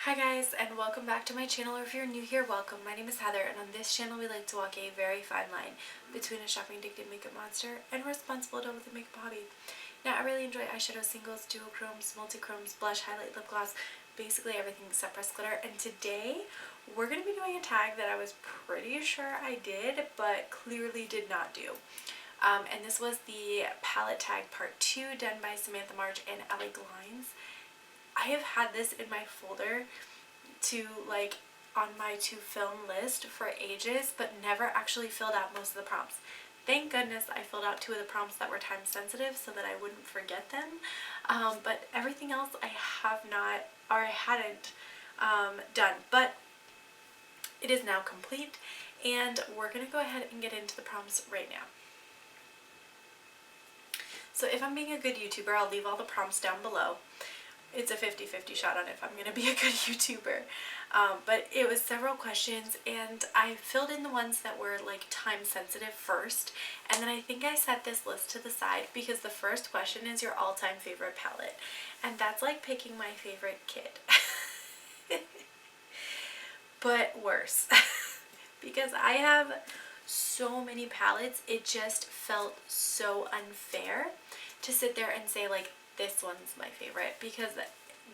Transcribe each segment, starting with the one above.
Hi guys, and welcome back to my channel, or if you're new here, welcome. My name is Heather, and on this channel we like to walk a very fine line between a shopping addicted makeup monster and a responsible adult with a makeup hobby. Now, I really enjoy eyeshadow singles, duochromes, multi-chromes, blush, highlight, lip gloss, basically everything except pressed glitter, and today we're going to be doing a tag that I was pretty sure I did, but clearly did not do. And this was the palette tag part 2 done by Samantha March and Allie Glines. I have had this in my folder on my to film list for ages, but never actually filled out most of the prompts. Thank goodness I filled out 2 of the prompts that were time sensitive so that I wouldn't forget them. But everything else I have not, or I hadn't done. But it is now complete, and we're going to go ahead and get into the prompts right now. So if I'm being a good YouTuber, I'll leave all the prompts down below. It's a 50-50 shot on if I'm going to be a good YouTuber. But it was several questions, and I filled in the ones that were like time sensitive first, and then I think I set this list to the side because the first question is your all-time favorite palette, and that's like picking my favorite kid. But worse. Because I have so many palettes, it just felt so unfair to sit there and say like, this one's my favorite, because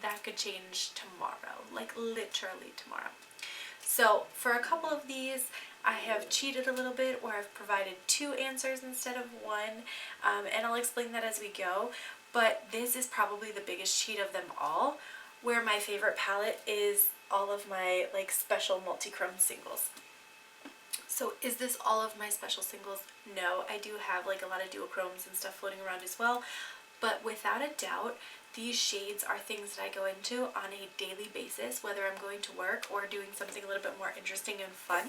that could change tomorrow, like literally tomorrow. So for a couple of these, I have cheated a little bit, where I've provided 2 answers instead of 1, and I'll explain that as we go. But this is probably the biggest cheat of them all, where my favorite palette is all of my like special multi-chrome singles. So is this all of my special singles? No, I do have like a lot of duochromes and stuff floating around as well. But without a doubt, these shades are things that I go into on a daily basis, whether I'm going to work or doing something a little bit more interesting and fun.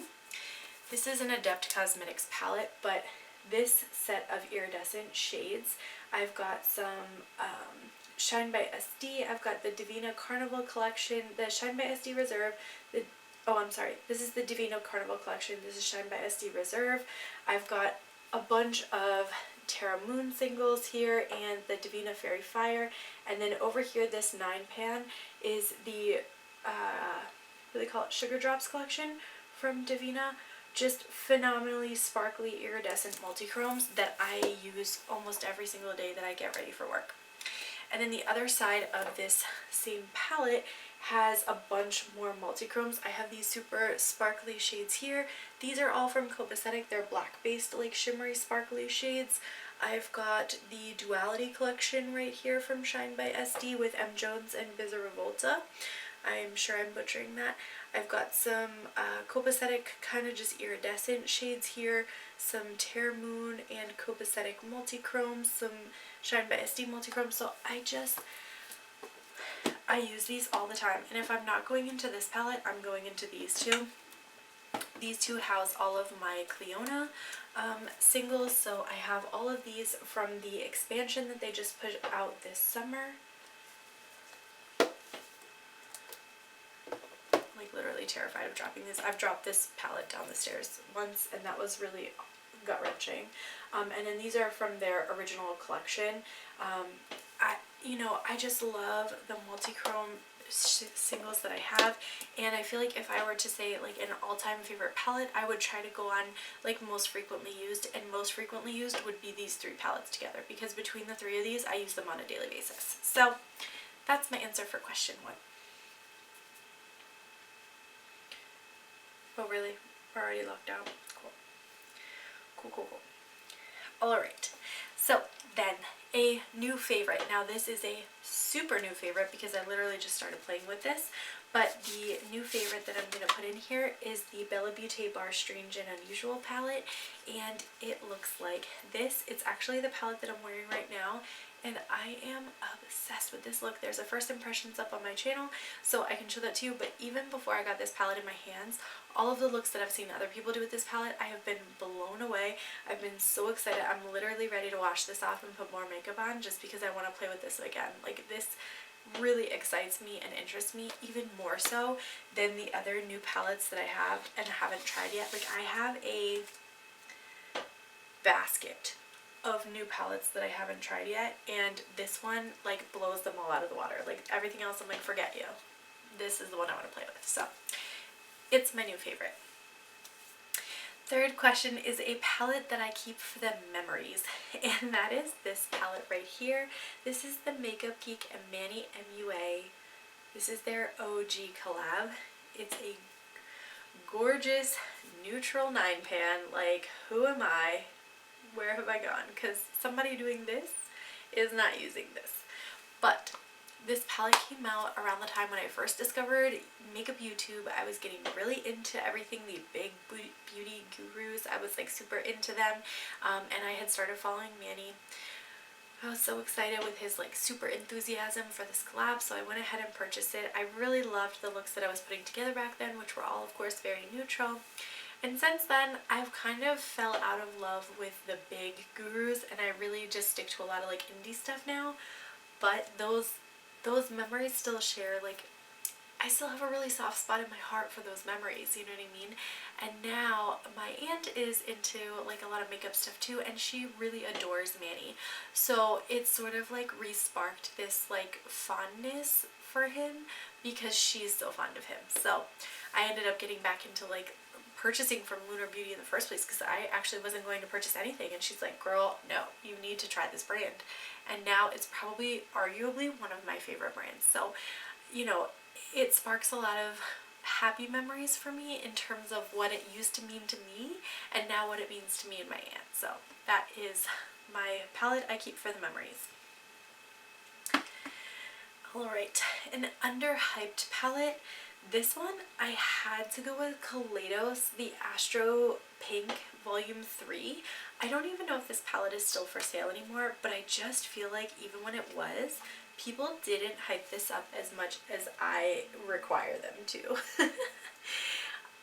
This is an Adept Cosmetics palette, but this set of iridescent shades, I've got some Shine by SD, I've got the Divina Carnival collection, the Shine by SD Reserve, this is the Divina Carnival collection, this is Shine by SD Reserve. I've got a bunch of Terra Moon singles here and the Divina Fairy Fire, and then over here this 9-pan is the what do they call it, Sugar Drops collection from Divina. Just phenomenally sparkly iridescent multi-chromes that I use almost every single day that I get ready for work. And then the other side of this same palette has a bunch more multi-chromes. I have these super sparkly shades here. These are all from Copacetic. They're black based, like shimmery sparkly shades. I've got the Duality collection right here from Shine by SD with M. Jones and Bizza Revolta. I'm sure I'm butchering that. I've got some Copacetic kind of just iridescent shades here, some Terra Moon and Copacetic multi-chromes, some Shine by SD multi-chromes. So I use these all the time, and if I'm not going into this palette, I'm going into these 2. These 2 house all of my Cleona singles, so I have all of these from the expansion that they just put out this summer. Like literally terrified of dropping this. I've dropped this palette down the stairs once, and that was really gut-wrenching. And then these are from their original collection. I just love the multi-chrome singles that I have, and I feel like if I were to say like an all-time favorite palette, I would try to go on like most frequently used, and most frequently used would be these 3 palettes together, because between the 3 of these I use them on a daily basis. So that's my answer for question 1. Oh really? We're already locked out? Cool. Alright, so then a new favorite. Now this is a super new favorite because I literally just started playing with this, but the new favorite that I'm going to put in here is the Bella Beauté Bar Strange and Unusual palette, and it looks like this. It's actually the palette that I'm wearing right now, and I am obsessed with this look. There's a first impressions up on my channel, so I can show that to you, but even before I got this palette in my hands, all of the looks that I've seen other people do with this palette, I have been blown away. I've been so excited. I'm literally ready to wash this off and put more makeup on just because I want to play with this again. Like, this really excites me and interests me even more so than the other new palettes that I have and haven't tried yet. Like, I have a basket of new palettes that I haven't tried yet, and this one like blows them all out of the water. Like everything else I'm like, forget you. this is the one I want to play with. So it's my new favorite. Third question is a palette that I keep for the memories, and that is this palette right here. This is the Makeup Geek and Manny MUA. This is their OG collab. It's a gorgeous neutral 9-pan. Like, who am I? Where have I gone? Because somebody doing this is not using this. But this palette came out around the time when I first discovered makeup YouTube. I was getting really into everything, the big beauty gurus. I was like super into them, and I had started following Manny. I was so excited with his like super enthusiasm for this collab, so I went ahead and purchased it. I really loved the looks that I was putting together back then, which were all of course very neutral. And since then, I've kind of fell out of love with the big gurus, and I really just stick to a lot of like indie stuff now. But those memories still share, like, I still have a really soft spot in my heart for those memories, you know what I mean? And now my aunt is into like a lot of makeup stuff too, and she really adores Manny. So it sort of like re-sparked this like fondness for him because she's so fond of him. So I ended up getting back into like purchasing from Lunar Beauty in the first place, because I actually wasn't going to purchase anything, and she's like, girl, no, you need to try this brand. And now it's probably arguably one of my favorite brands. So, you know, it sparks a lot of happy memories for me in terms of what it used to mean to me and now what it means to me and my aunt. So that is my palette I keep for the memories. Alright, an underhyped palette. This one I had to go with Kaleidos, the Astro Pink Volume 3. I don't even know if this palette is still for sale anymore, but I just feel like even when it was, people didn't hype this up as much as I require them to.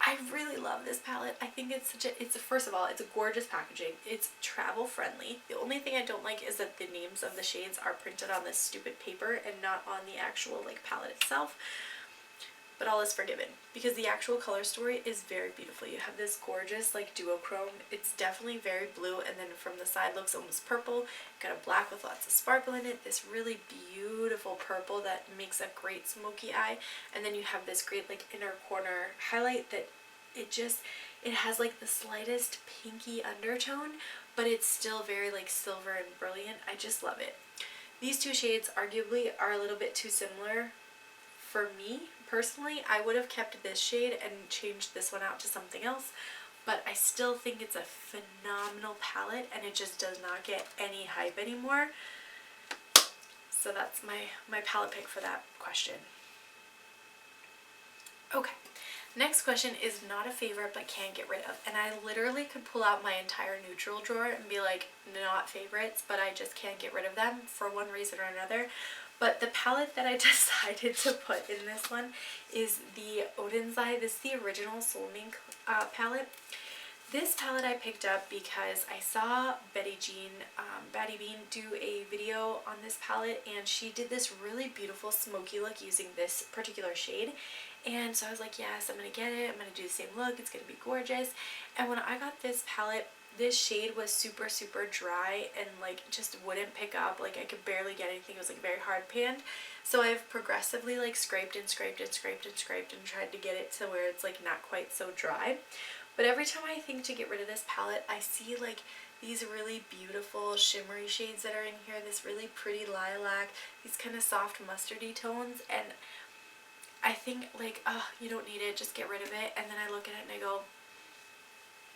I really love this palette. I think it's first of all, it's a gorgeous packaging. It's travel friendly. The only thing I don't like is that the names of the shades are printed on this stupid paper and not on the actual like palette itself. But all is forgiven because the actual color story is very beautiful. You have this gorgeous like duochrome. It's definitely very blue, and then from the side looks almost purple. Got a black with lots of sparkle in it. This really beautiful purple that makes a great smoky eye, and then you have this great like inner corner highlight that it has like the slightest pinky undertone, but it's still very like silver and brilliant. I just love it. These two shades arguably are a little bit too similar for me. Personally, I would have kept this shade and changed this one out to something else, but I still think it's a phenomenal palette, and it just does not get any hype anymore. So that's my palette pick for that question. Okay, next question is not a favorite but can't get rid of, and I literally could pull out my entire neutral drawer and be like, not favorites, but I just can't get rid of them for one reason or another. But the palette that I decided to put in this one is the Odin's Eye. This is the original Soul Mink palette. This palette I picked up because I saw Betty Bean do a video on this palette, and she did this really beautiful smoky look using this particular shade. And so I was like, yes, I'm going to get it. I'm going to do the same look. It's going to be gorgeous. And when I got this palette, this shade was super dry and like just wouldn't pick up. Like I could barely get anything. It was like very hard panned. So I've progressively like scraped and tried to get it to where it's like not quite so dry. But every time I think to get rid of this palette, I see like these really beautiful shimmery shades that are in here. This really pretty lilac, these kind of soft mustardy tones, and I think like, oh, you don't need it, just get rid of it. And then I look at it and I go,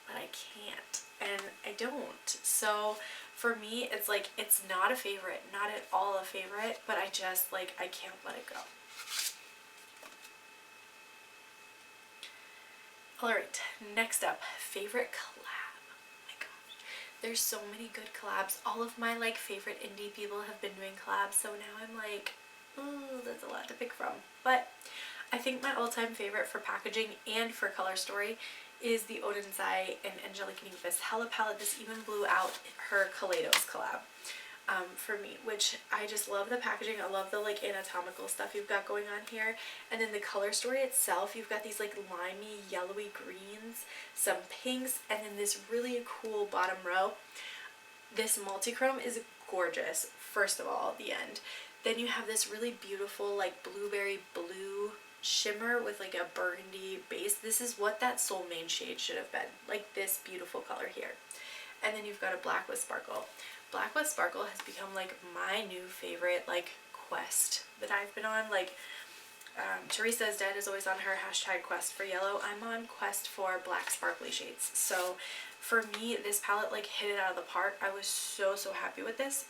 but I can't, and I don't. So for me, it's like, it's not a favorite, not at all a favorite, but I just like, I can't let it go. Alright, next up, favorite collab. Oh my gosh, there's so many good collabs. All of my like favorite indie people have been doing collabs, so now I'm like, ooh, that's a lot to pick from. But I think my all-time favorite for packaging and for color story is the Odin's Eye and Angelic Nymphus Hella palette. This even blew out her Kaleidos collab for me, which I just love the packaging. I love the like anatomical stuff you've got going on here, and then the color story itself, you've got these like limey yellowy greens, some pinks, and then this really cool bottom row. This multi-chrome is gorgeous, first of all, at the end. Then you have this really beautiful like blueberry blue shimmer with like a burgundy base. This is what that Soul Made shade should have been, like this beautiful color here. And then you've got a black with sparkle. Black with sparkle has become like my new favorite like quest that I've been on. Like Teresa's Dead is always on her hashtag quest for yellow. I'm on quest for black sparkly shades. So for me, this palette like hit it out of the park. I was so happy with this.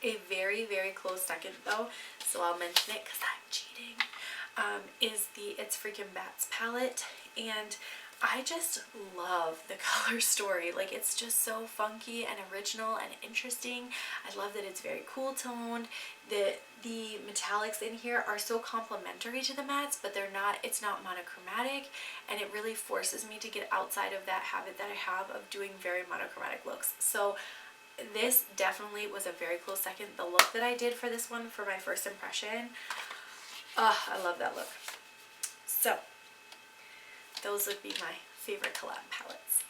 A very close second though, so I'll mention it because I'm cheating, is the It's Freaking Bats palette. And I just love the color story. Like, it's just so funky and original and interesting. I love that it's very cool toned. The metallics in here are so complementary to the mattes, but it's not monochromatic, and it really forces me to get outside of that habit that I have of doing very monochromatic looks. So this definitely was a very close second. The look that I did for this one for my first impression, I love that look. So those would be my favorite collab palettes.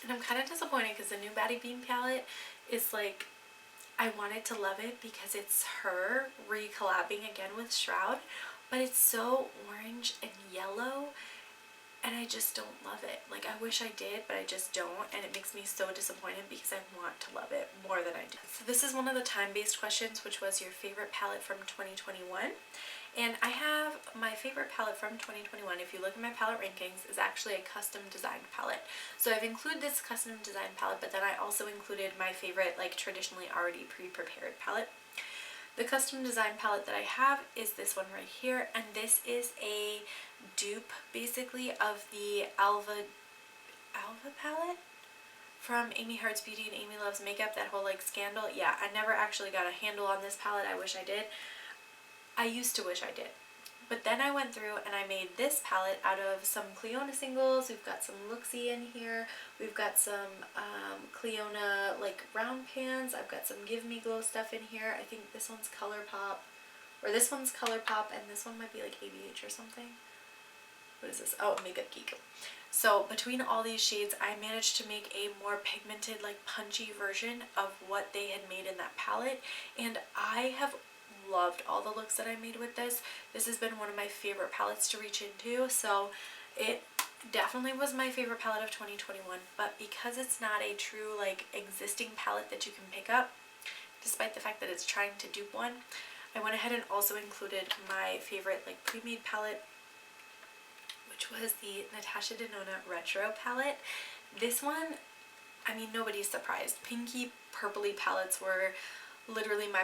And I'm kind of disappointed because the new Baddie Beam palette is like, I wanted to love it because it's her re-collabing again with Shroud, but it's so orange and yellow, and I just don't love it. Like, I wish I did, but I just don't, and it makes me so disappointed because I want to love it more than I do. So this is one of the time-based questions, which was your favorite palette from 2021. And I have my favorite palette from 2021, if you look at my palette rankings, is actually a custom designed palette. So I've included this custom designed palette, but then I also included my favorite, like, traditionally already pre-prepared palette. The custom design palette that I have is this one right here, and this is a dupe basically of the Alva palette from Amy Hearts Beauty and Amy Loves Makeup, that whole like scandal. Yeah, I never actually got a handle on this palette. I wish I did. I used to wish I did. But then I went through and I made this palette out of some Cleona singles. We've got some Looksy in here. We've got some Cleona like round pans. I've got some Give Me Glow stuff in here. I think this one's ColourPop, or this one's ColourPop, and this one might be like ABH or something. What is this? Oh, Makeup Geek. So between all these shades, I managed to make a more pigmented, like punchy version of what they had made in that palette, and I have loved all the looks that I made with this. This has been one of my favorite palettes to reach into, so it definitely was my favorite palette of 2021, but because it's not a true like existing palette that you can pick up, despite the fact that it's trying to dupe one, I went ahead and also included my favorite like pre-made palette, which was the Natasha Denona Retro palette. This one, I mean, nobody's surprised. Pinky purpley palettes were literally my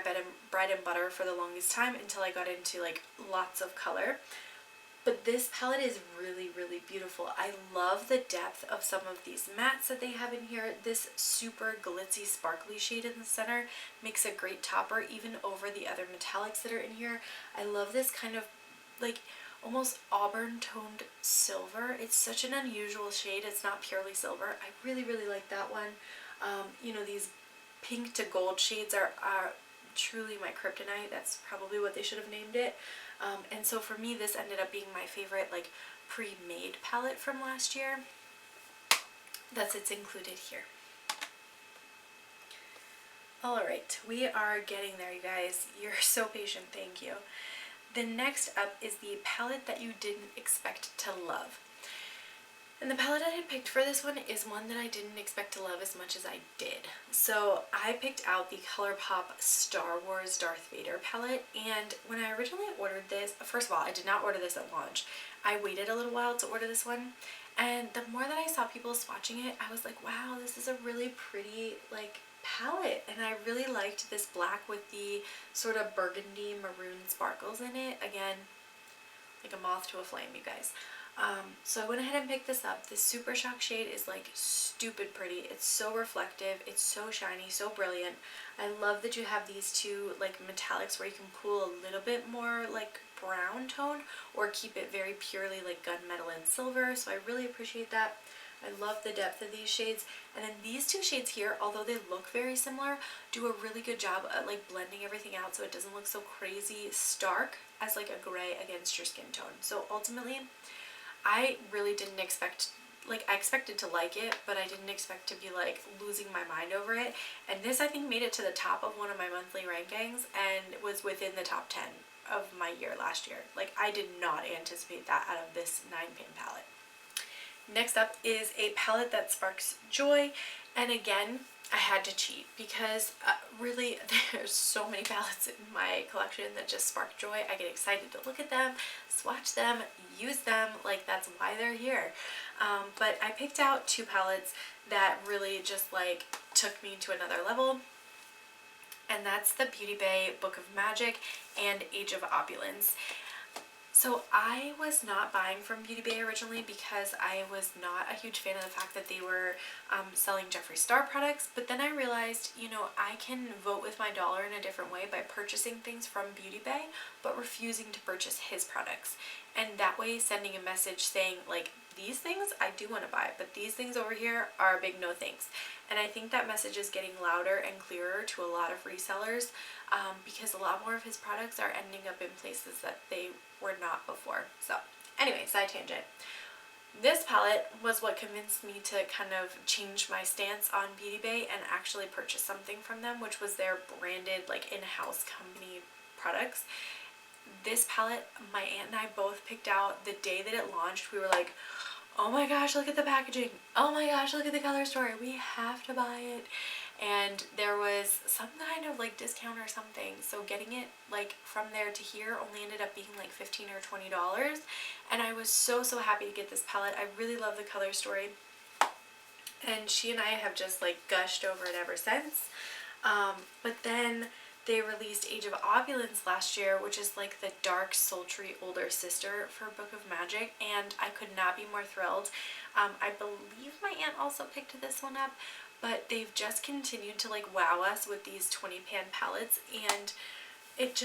bread and butter for the longest time until I got into like lots of color. But this palette is really beautiful. I love the depth of some of these mattes that they have in here. This super glitzy sparkly shade in the center makes a great topper even over the other metallics that are in here. I love this kind of like almost auburn toned silver. It's such an unusual shade. It's not purely silver. I really like that one. You know, these pink to gold shades are truly my kryptonite. That's probably what they should have named it. And so for me, this ended up being my favorite like pre-made palette from last year. It's included here. Alright, we are getting there, you guys. You're so patient, thank you. The next up is the palette that you didn't expect to love. And the palette I had picked for this one is one that I didn't expect to love as much as I did. So I picked out the ColourPop Star Wars Darth Vader palette, and when I originally ordered this, first of all, I did not order this at launch. I waited a little while to order this one, and the more that I saw people swatching it, I was like, wow, this is a really pretty like palette, and I really liked this black with the sort of burgundy maroon sparkles in it. Again, like a moth to a flame, you guys. So I went ahead and picked this up. This Super Shock shade is like stupid pretty. It's so reflective. It's so shiny, so brilliant. I love that you have these two like metallics where you can pull a little bit more like brown tone or keep it very purely like gunmetal and silver. So I really appreciate that. I love the depth of these shades. And then these two shades here, although they look very similar, do a really good job at like blending everything out so it doesn't look so crazy stark as like a gray against your skin tone. So ultimately, I really didn't expect like, I expected to like it, but I didn't expect to be like losing my mind over it. And this, I think, made it to the top of one of my monthly rankings and was within the top 10 of my year last year. Like, I did not anticipate that out of this 9-pan palette. Next up is a palette that sparks joy, and again, I had to cheat because really there's so many palettes in my collection that just spark joy. I get excited to look at them, swatch them, use them, like that's why they're here. But I picked out 2 palettes that really just like took me to another level, and that's the Beauty Bay Book of Magic and Age of Opulence. So I was not buying from Beauty Bay originally because I was not a huge fan of the fact that they were selling Jeffree Star products, but then I realized, you know, I can vote with my dollar in a different way by purchasing things from Beauty Bay but refusing to purchase his products, and that way sending a message saying like, these things I do want to buy, but these things over here are a big no thanks. And I think that message is getting louder and clearer to a lot of resellers, because a lot more of his products are ending up in places that they were not before. So anyway, side tangent. This palette was what convinced me to kind of change my stance on Beauty Bay and actually purchase something from them, which was their branded like in-house company products. This palette, my aunt and I both picked out the day that it launched. We were like, oh my gosh, look at the packaging. Oh my gosh, look at the color story. We have to buy it. And there was some kind of like discount or something. So getting it like from there to here only ended up being like $15 or $20. And I was so happy to get this palette. I really love the color story. And she and I have just like gushed over it ever since. But then they released Age of Opulence last year, which is like the dark, sultry older sister for Book of Magic, and I could not be more thrilled. I believe my aunt also picked this one up, but they've just continued to like wow us with these 20-pan palettes, and it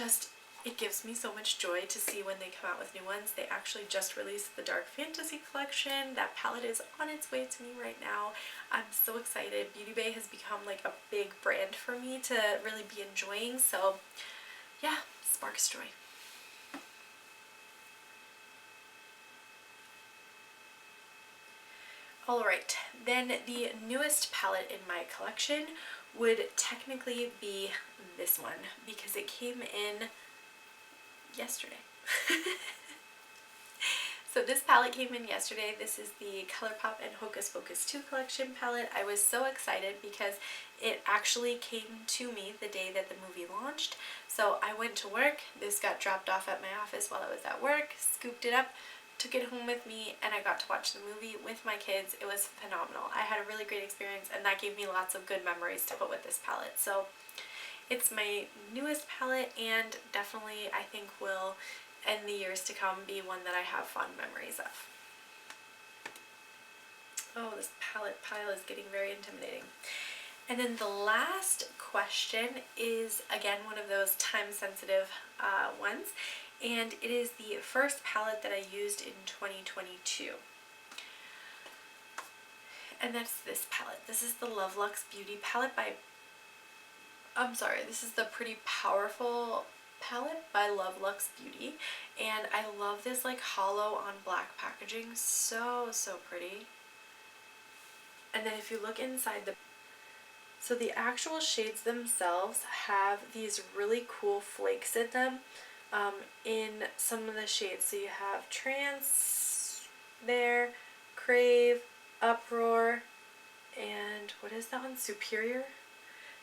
gives me so much joy to see when they come out with new ones. They actually just released the Dark Fantasy collection. That palette is on its way to me right now. I'm so excited. Beauty Bay has become like a big brand for me to really be enjoying. So yeah, sparks joy. Alright, then the newest palette in my collection would technically be this one because it came in yesterday. So this palette came in yesterday. This is the ColourPop and Hocus Pocus 2 collection palette. I was so excited because it actually came to me the day that the movie launched. So I went to work, this got dropped off at my office while I was at work, scooped it up, took it home with me, and I got to watch the movie with my kids. It was phenomenal. I had a really great experience, and that gave me lots of good memories to put with this palette. So it's my newest palette, and definitely I think will, in the years to come, be one that I have fond memories of. Oh, this palette pile is getting very intimidating. And then the last question is, again, one of those time-sensitive ones, and it is the first palette that I used in 2022. And that's this palette. This is the Love Luxe Beauty palette by... this is the Pretty Powerful palette by Love Luxe Beauty, and I love this like hollow on black packaging. So pretty. And then if you look inside so the actual shades themselves have these really cool flakes in them, in some of the shades. So you have Trance there, Crave, Uproar, and what is that one? Superior.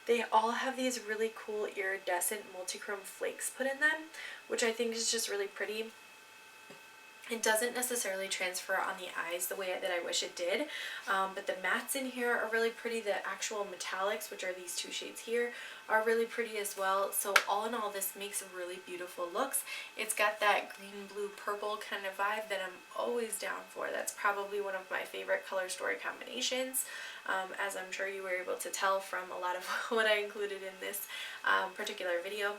They all have these really cool iridescent multichrome flakes put in them, which I think is just really pretty. It doesn't necessarily transfer on the eyes the way that I wish it did, but the mattes in here are really pretty. The actual metallics, which are these 2 shades here, are really pretty as well. So all in all, this makes really beautiful looks. It's got that green, blue, purple kind of vibe that I'm always down for. That's probably one of my favorite color story combinations, as I'm sure you were able to tell from a lot of what I included in this particular video.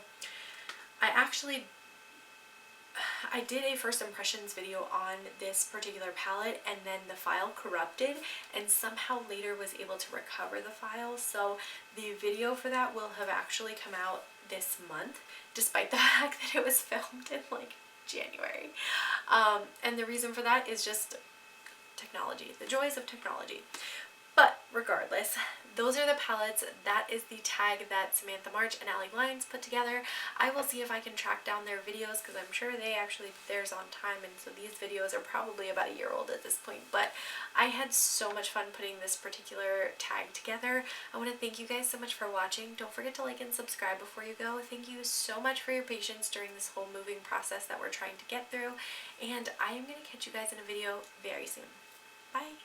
I did a first impressions video on this particular palette, and then the file corrupted, and somehow later was able to recover the file. So the video for that will have actually come out this month, despite the fact that it was filmed in like January. And the reason for that is just technology, the joys of technology. But regardless, those are the palettes. That is the tag that Samantha March and Allie Glines put together. I will see if I can track down their videos because I'm sure they actually did theirs on time, and so these videos are probably about a year old at this point. But I had so much fun putting this particular tag together. I want to thank you guys so much for watching. Don't forget to like and subscribe before you go. Thank you so much for your patience during this whole moving process that we're trying to get through, and I am going to catch you guys in a video very soon. Bye!